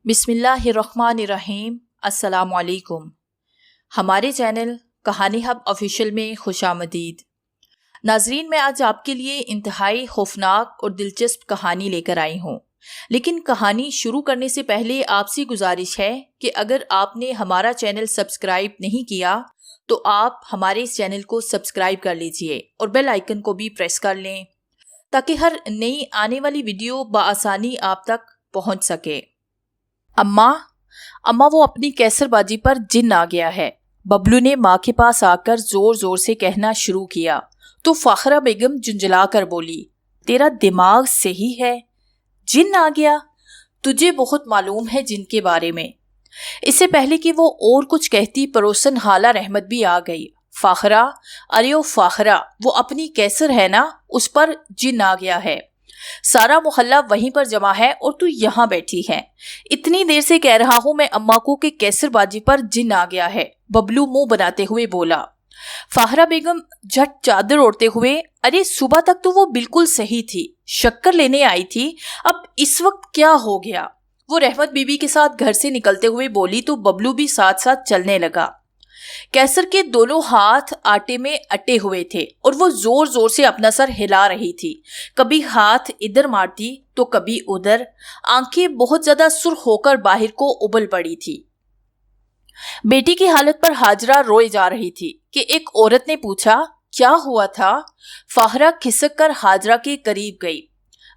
बिस्मिल्लाहिर्रहमानिर्रहीम। अस्सलाम वालेकुम। हमारे चैनल कहानी हब ऑफिशियल में खुशामदीद। नाजरीन, मैं आज आपके लिए इंतहाई खौफनाक और दिलचस्प कहानी लेकर आई हूँ। लेकिन कहानी शुरू करने से पहले आपसे गुजारिश है कि अगर आपने हमारा चैनल सब्सक्राइब नहीं किया तो आप हमारे इस चैनल को सब्सक्राइब कर लीजिए और बेल आइकन को भी प्रेस कर लें ताकि हर नई आने वाली वीडियो बआसानी आप तक पहुँच सके। अम्मा वो अपनी कैसरबाजी पर जिन आ गया है, बबलू ने माँ के पास आकर जोर जोर से कहना शुरू किया तो फाखरा बेगम झुंझला कर बोली, तेरा दिमाग सही है? जिन आ गया? तुझे बहुत मालूम है जिन के बारे में। इससे पहले कि वो और कुछ कहती पड़ोसन हाला रहमत भी आ गई। फाखरा, अरे ओ फाखरा, वो अपनी कैसर है ना, उस पर जिन आ गया है। सारा मोहल्ला वहीं पर जमा है और तू यहाँ बैठी है। इतनी देर से कह रहा हूँ मैं अम्मा को कि कैसरबाजी पर जिन आ गया है, बबलू मुंह बनाते हुए बोला। फाहरा बेगम झट चादर ओढ़ते हुए, अरे सुबह तक तो वो बिल्कुल सही थी, शक्कर लेने आई थी, अब इस वक्त क्या हो गया? वो रहमत बीबी के साथ घर से निकलते हुए बोली तो बबलू भी साथ साथ चलने लगा। कैसर के दोनों हाथ आटे में अटे हुए थे और वो जोर जोर से अपना सर हिला रही थी। कभी हाथ इधर मारती तो कभी उधर। आंखें बहुत ज्यादा सुर्ख होकर बाहर को उबल पड़ी थी। बेटी की हालत पर हाजरा रोए जा रही थी कि एक औरत ने पूछा, क्या हुआ था? फाहरा खिसक कर हाजरा के करीब गई।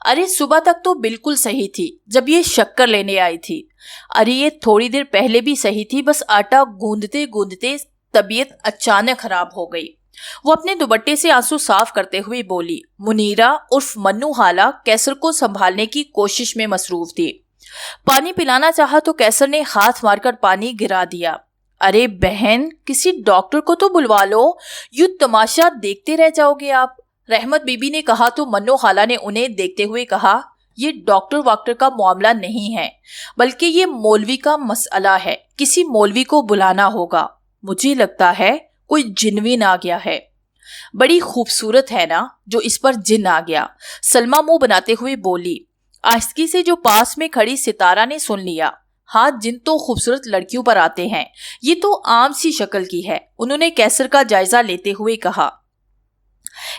अरे सुबह तक तो बिल्कुल सही थी जब ये शक्कर लेने आई थी। अरे ये थोड़ी देर पहले भी सही थी, बस आटा गूंदते गूंदते तबीयत अचानक खराब हो गई। वो अपने दुपट्टे से आंसू साफ करते हुए बोली। मुनीरा उर्फ मन्नू हाला कैसर को संभालने की कोशिश में मसरूफ थी। पानी पिलाना चाहा तो कैसर ने हाथ मारकर पानी गिरा दिया। अरे बहन, किसी डॉक्टर को तो बुलवा लो, यूं तमाशा देखते रह जाओगे आप, रहमत बीबी ने कहा तो मन्नू खाला ने उन्हें देखते हुए कहा, ये डॉक्टर वाक्टर का मामला नहीं है, बल्कि ये मौलवी का मसला है। किसी मौलवी को बुलाना होगा। मुझे लगता है कोई जिनवीन आ गया है। बड़ी खूबसूरत है ना जो इस पर जिन आ गया, सलमा मुंह बनाते हुए बोली। आस्की से जो पास में खड़ी सितारा ने सुन लिया। हाँ, जिन तो खूबसूरत लड़कियों पर आते हैं, ये तो आम सी शक्ल की है, उन्होंने कैसर का जायजा लेते हुए कहा।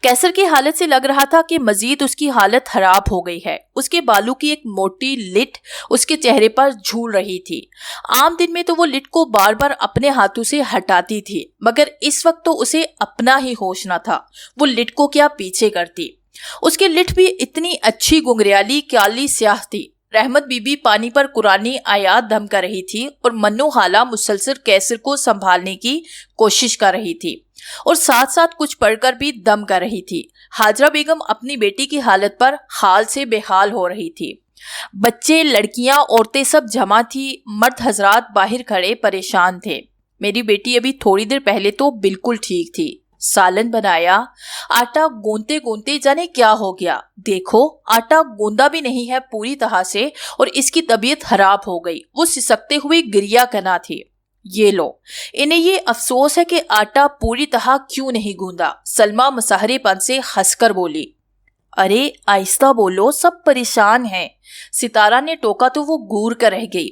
कैसर की हालत से लग रहा था कि मजीद उसकी हालत खराब हो गई है। उसके बालों की एक मोटी लिट उसके चेहरे पर झूल रही थी। आम दिन में तो वो लिट को बार बार अपने हाथों से हटाती थी, मगर इस वक्त तो उसे अपना ही होश न था। वो लिट को क्या पीछे करती। उसकी लिट भी इतनी अच्छी गुंगरियाली काली स्याह थी। रहमत बीबी पानी पर कुरानी आयात दम कर रही थी और मन्नू हाला मुसलसल कैसर को संभालने की कोशिश कर रही थी और साथ साथ कुछ पढ़कर भी दम कर रही थी। हाजरा बेगम अपनी बेटी की हालत पर हाल से बेहाल हो रही थी। बच्चे, लड़कियां, औरतें सब जमा थी। मर्द हजरात बाहर खड़े परेशान थे। मेरी बेटी अभी थोड़ी देर पहले तो बिल्कुल ठीक थी, सालन बनाया, आटा गूंदते गूंदते जाने क्या हो गया। देखो, आटा गूंदा भी नहीं है पूरी तरह से और इसकी तबीयत खराब हो गई। वो सिसकते हुए गिरिया करना थी। ये लो, इन्हें ये अफसोस है कि आटा पूरी तरह क्यों नहीं गूंदा। सलमा मसहरेपन से हंसकर बोली। अरे आहिस्ता बोलो, सब परेशान हैं। सितारा ने टोका तो वो घूर कर रह गई।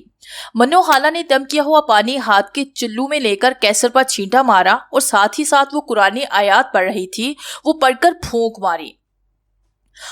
मन्नू खाला ने दम किया हुआ पानी हाथ के चुल्लू में लेकर कैसर पर छींटा मारा और साथ ही साथ वो कुरानी आयात पढ़ रही थी, वो पढ़कर फूंक मारी।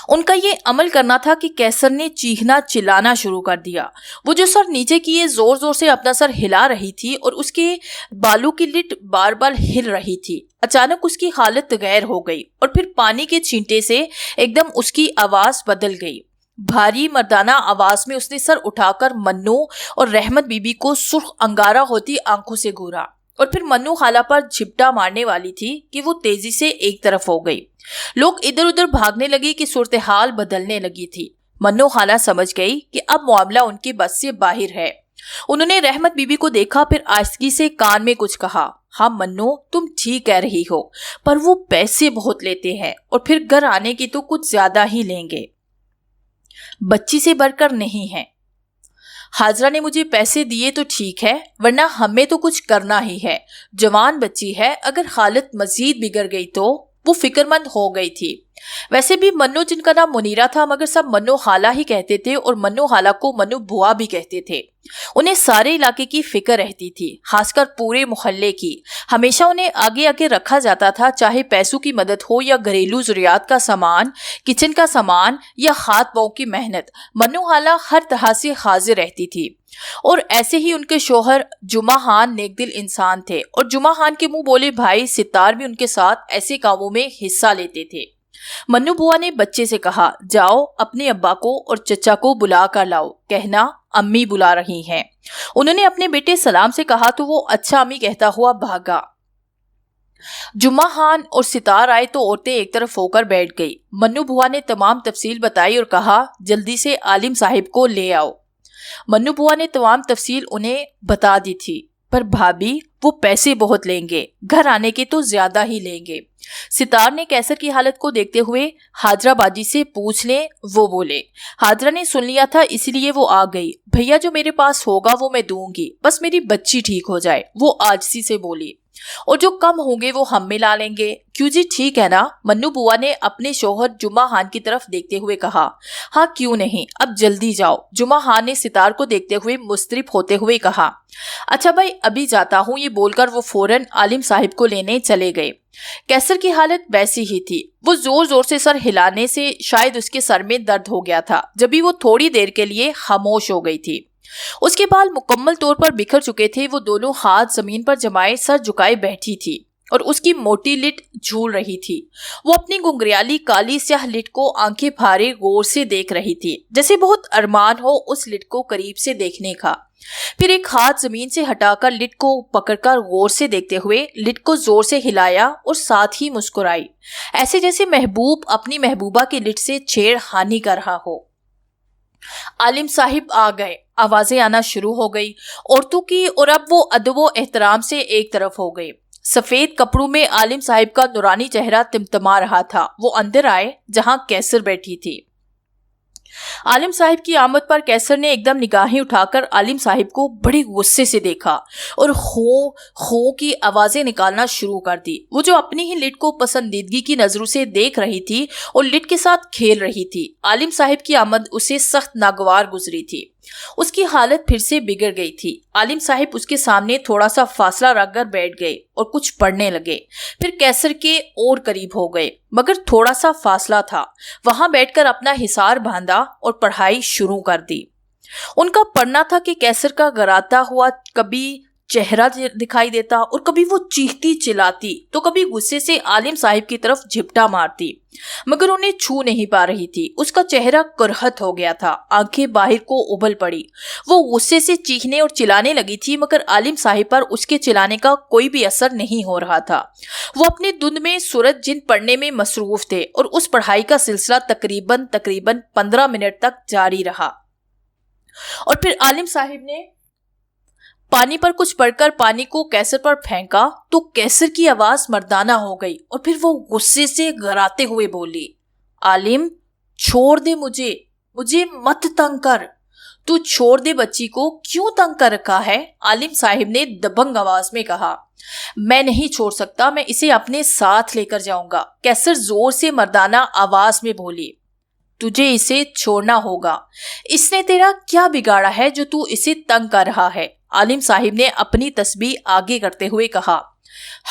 उनका ये अमल करना था कि कैसर ने चीखना चिल्लाना शुरू कर दिया। वो जो सर नीचे किए जोर जोर से अपना सर हिला रही थी और उसके बालों की लिट बार बार हिल रही थी। अचानक उसकी हालत गैर हो गई और फिर पानी के छींटे से एकदम उसकी आवाज बदल गई। भारी मर्दाना आवाज में उसने सर उठाकर मन्नू और रहमत बीबी को सुर्ख अंगारा होती आंखों से घूरा और फिर मन्नू खाला पर झिपटा मारने वाली थी कि वो तेजी से एक तरफ हो गई। लोग इधर उधर भागने लगे कि सूरत हाल बदलने लगी थी। मन्नू खाला समझ गई कि अब मामला उनकी बस से बाहर है। उन्होंने रहमत बीबी को देखा, फिर आस्की से कान में कुछ कहा। हाँ मन्नू, तुम ठीक कह रही हो, पर वो पैसे बहुत लेते हैं और फिर घर आने की तो कुछ ज्यादा ही लेंगे। बच्ची से बढ़कर नहीं है। हाजरा ने मुझे पैसे दिए तो ठीक है, वरना हमें तो कुछ करना ही है। जवान बच्ची है, अगर हालत मजीद बिगड़ गई तो। वो फिक्रमंद हो गई थी। वैसे भी मन्नू, जिनका नाम मुनीरा था, मगर सब मन्नू खाला ही कहते थे और मन्नू खाला को मन्नू बुआ भी कहते थे। उन्हें सारे इलाके की फिक्र रहती थी, खासकर पूरे मोहल्ले की। हमेशा उन्हें आगे आगे रखा जाता था, चाहे पैसों की मदद हो या घरेलू ज़रूरियात का सामान, किचन का सामान या हाथ पांव की मेहनत। मन्नू खाला हर तरह से हाजिर रहती थी। और ऐसे ही उनके शोहर जुमा खान नेकदिल इंसान थे और जुमा खान के मुंह बोले भाई सितार भी उनके साथ ऐसे कामों में हिस्सा लेते थे। मन्नू बुआ ने बच्चे से कहा, जाओ अपने अब्बा को और चचा को बुला कर लाओ, कहना अम्मी बुला रही हैं। उन्होंने अपने बेटे सलाम से कहा तो वो अच्छा अम्मी कहता हुआ भागा। जुम्मा खान और सितार आए तो औरतें एक तरफ होकर बैठ गई। मन्नू बुआ ने तमाम तफसील बताई और कहा, जल्दी से आलिम साहिब को ले आओ। मन्नू बुआ ने तमाम तफसील उन्हें बता दी थी, पर भाभी वो पैसे बहुत लेंगे, घर आने के तो ज्यादा ही लेंगे। सितार ने कैसर की हालत को देखते हुए हाजरा बाजी से पूछ ले, वो बोले। हाजरा ने सुन लिया था इसलिए वो आ गई। भैया जो मेरे पास होगा वो मैं दूंगी, बस मेरी बच्ची ठीक हो जाए, वो आजिज़ी से बोली। और जो कम होंगे वो हम मिला लेंगे। क्यों जी, ठीक है ना? मन्नू बुआ ने अपने शोहर जुम्मा खान की तरफ देखते हुए कहा। हाँ क्यों नहीं, अब जल्दी जाओ, जुम्मा खान ने सितार को देखते हुए मुस्तरिब होते हुए कहा। अच्छा भाई अभी जाता हूँ, ये बोलकर वो फौरन आलिम साहिब को लेने चले गए। कैसर की हालत वैसी ही थी। वो जोर जोर से सर हिलाने से शायद उसके सर में दर्द हो गया था, जब भी वो थोड़ी देर के लिए खामोश हो गई थी। उसके बाल मुकम्मल तौर पर बिखर चुके थे। वो दोनों हाथ जमीन पर जमाए सर झुकाए बैठी थी और उसकी मोटी लिट झूल रही थी। वो अपनी गुंगरियाली काली स्याह लिट को आंखें फाड़े गौर से देख रही थी, जैसे बहुत अरमान हो उस लिट को करीब से देखने का। फिर एक हाथ जमीन से हटाकर लिट को पकड़कर गौर से देखते हुए लिट को जोर से हिलाया और साथ ही मुस्कुराई, ऐसे जैसे महबूब अपनी महबूबा की लिट से छेड़खानी कर रहा हो। आलिम साहिब आ गए। आवाजें आना शुरू हो गई औरतों की, और अब वो अदब एहतराम से एक तरफ हो गई। सफेद कपड़ों में आलिम साहिब का नूरानी चेहरा तिमतमा रहा था। वो अंदर आए जहां कैसर बैठी थी। आलिम साहिब की आमद पर कैसर ने एकदम निगाहें उठाकर आलिम साहिब को बड़े गुस्से से देखा और हो की आवाजें निकालना शुरू कर दी। वो जो अपनी ही लिट को पसंदीदगी की नजरों से देख रही थी और लिट के साथ खेल रही थी। आलिम साहिब की आमद उसे सख्त नागवार गुजरी थी। उसकी हालत फिर से बिगड़ गई थी। आलिम साहिब उसके सामने थोड़ा सा फासला रखकर बैठ गए और कुछ पढ़ने लगे। फिर कैसर के और करीब हो गए, मगर थोड़ा सा फासला था। वहां बैठकर अपना हिसार बांधा और पढ़ाई शुरू कर दी। उनका पढ़ना था कि कैसर का गराता हुआ कभी चेहरा दिखाई देता और कभी वो चीखती चिल्लाती तो कभी गुस्से से आलिम साहिब की तरफ झिपटा मारती, मगर उन्हें छू नहीं पा रही थी। उसका चेहरा करहत हो गया था, आंखें बाहर को उबल पड़ी। वो गुस्से से चीखने और चिल्लाने लगी थी, मगर आलिम साहिब पर उसके चिल्लाने का कोई भी असर नहीं हो रहा था। वो अपने धुंध में सूरत जिन पढ़ने में मसरूफ थे और उस पढ़ाई का सिलसिला तकरीबन 15 मिनट तक जारी रहा। और फिर आलिम साहिब ने पानी पर कुछ पढ़कर पानी को कैसर पर फेंका तो कैसर की आवाज मर्दाना हो गई और फिर वो गुस्से से घराते हुए बोली, आलिम छोड़ दे, मुझे मत तंग कर। तू छोड़ दे बच्ची को, क्यों तंग कर रखा है? आलिम साहिब ने दबंग आवाज में कहा। मैं नहीं छोड़ सकता, मैं इसे अपने साथ लेकर जाऊंगा, कैसर जोर से मर्दाना आवाज में बोली। तुझे इसे छोड़ना होगा। इसने तेरा क्या बिगाड़ा है जो तू इसे तंग कर रहा है? आलिम साहिब ने अपनी तस्बीह आगे करते हुए कहा।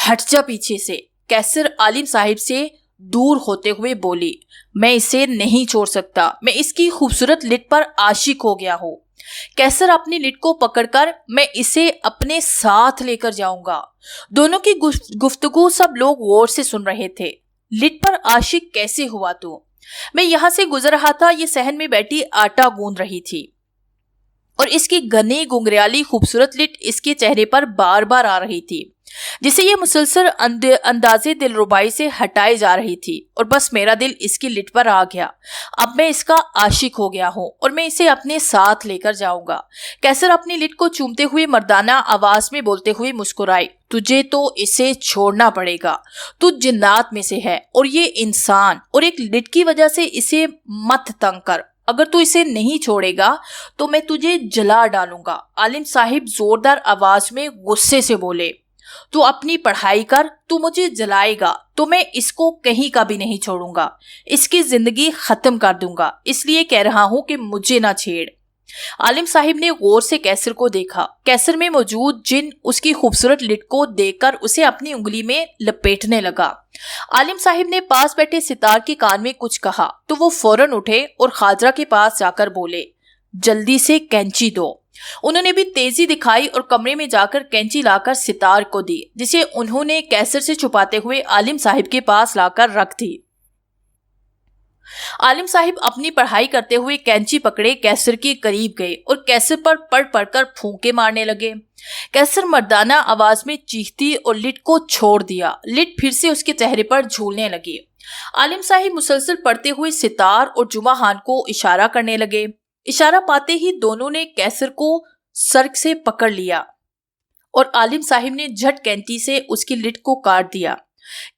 हट जा पीछे से। कैसर आलिम साहिब से दूर होते हुए बोली, मैं इसे नहीं छोड़ सकता, मैं इसकी खूबसूरत लिट पर आशिक हो गया हूँ। कैसर अपनी लिट को पकड़कर, मैं इसे अपने साथ लेकर जाऊंगा। दोनों की गुफ्तगू सब लोग गौर से सुन रहे थे। लिट पर आशिक कैसे हुआ तू? मैं यहां से गुजर रहा था, ये सहन में बैठी आटा गूंद रही थी और इसकी घनी गुंगरियाली खूबसूरत लिट इसके चेहरे पर बार बार आ रही थी, जिसे ये मुसलसल अंदाजे दिलरुबाई से हटाई जा रही थी। और बस मेरा दिल इसकी लिट पर आ गया। अब मैं इसका आशिक हो गया हूँ और मैं इसे अपने साथ लेकर जाऊंगा। कैसर अपनी लिट को चूमते हुए मर्दाना आवाज में बोलते हुए मुस्कुराई, तुझे तो इसे छोड़ना पड़ेगा। तू जिन्नात में से है और ये इंसान, और एक लिट की वजह से इसे मत तंग कर। अगर तू इसे नहीं छोड़ेगा तो मैं तुझे जला डालूंगा। आलिम साहिब जोरदार आवाज में गुस्से से बोले। تو اپنی پڑھائی کر، تو مجھے جلائے گا تو میں اس کو کہیں کا بھی نہیں چھوڑوں گا، اس کی زندگی ختم کر دوں گا، اس لیے کہہ رہا ہوں کہ مجھے نہ چھیڑ۔ عالم صاحب نے غور سے کیسر کو دیکھا۔ کیسر میں موجود جن اس کی خوبصورت لٹ کو دیکھ کر اسے اپنی انگلی میں لپیٹنے لگا۔ عالم صاحب نے پاس بیٹھے ستار کے کان میں کچھ کہا تو وہ فوراً اٹھے اور خاجرہ کے پاس جا کر بولے، جلدی سے کینچی دو۔ انہوں نے بھی تیزی دکھائی اور کمرے میں جا کر کینچی لا کر ستار کو دی، جسے انہوں نے کیسر سے چھپاتے ہوئے عالم صاحب کے پاس لا کر رکھ دی۔ عالم صاحب اپنی پڑھائی کرتے ہوئے کینچی پکڑے کیسر کے قریب گئے اور کیسر پر پڑھ کر پھونکے مارنے لگے۔ کیسر مردانہ آواز میں چیختی اور لٹ کو چھوڑ دیا۔ لٹ پھر سے اس کے چہرے پر جھولنے لگی۔ عالم صاحب مسلسل پڑھتے ہوئے ستار اور جمعہ خان کو اشارہ کرنے لگے۔ اشارہ پاتے ہی دونوں نے کیسر کو سر سے پکڑ لیا اور عالم صاحب نے جھٹ کینچی سے اس کی لٹ کو کاٹ دیا۔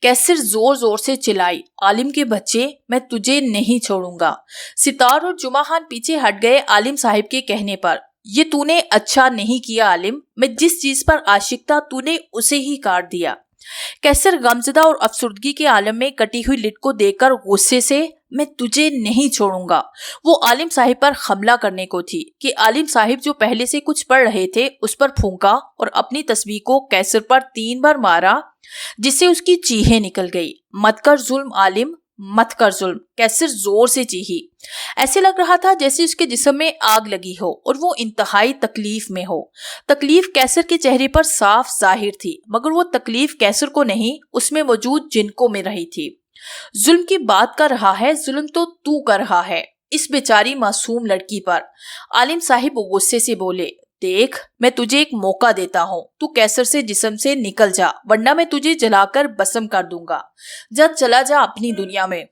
کیسر زور زور سے چلائی، عالم کے بچے، میں تجھے نہیں چھوڑوں گا۔ ستار اور جمعہ خان پیچھے ہٹ گئے عالم صاحب کے کہنے پر۔ یہ تو نے اچھا نہیں کیا عالم، میں جس چیز پر عاشق تھا تو نے اسے ہی کاٹ دیا۔ کیسر غمزدہ اور افسردگی کے عالم میں کٹی ہوئی لٹ کو دیکھ کر غصے سے میں تجھے نہیں چھوڑوں گا، وہ عالم صاحب پر حملہ کرنے کو تھی کہ عالم صاحب جو پہلے سے کچھ پڑھ رہے تھے اس پر پھونکا اور اپنی تسبیح کو کیسر پر 3 بار مارا، جس سے اس کی چیخیں نکل گئی۔ مت کر ظلم عالم، مت کر ظلم، کیسر زور سے چیخی۔ ایسے لگ رہا تھا جیسے اس کے جسم میں آگ لگی ہو اور وہ انتہائی تکلیف میں ہو۔ تکلیف کیسر کے چہرے پر صاف ظاہر تھی، مگر وہ تکلیف کیسر کو نہیں، اس میں موجود جن کو مل رہی تھی۔ ظلم کی بات کر رہا ہے، ظلم تو کر رہا ہے اس بیچاری معصوم لڑکی پر۔ عالم صاحب غصے سے بولے، دیکھ میں تجھے ایک موقع دیتا ہوں، تو کیسر سے جسم سے نکل جا ورنہ میں تجھے جلا کر بسم کر دوں گا۔ جا چلا جا اپنی دنیا میں۔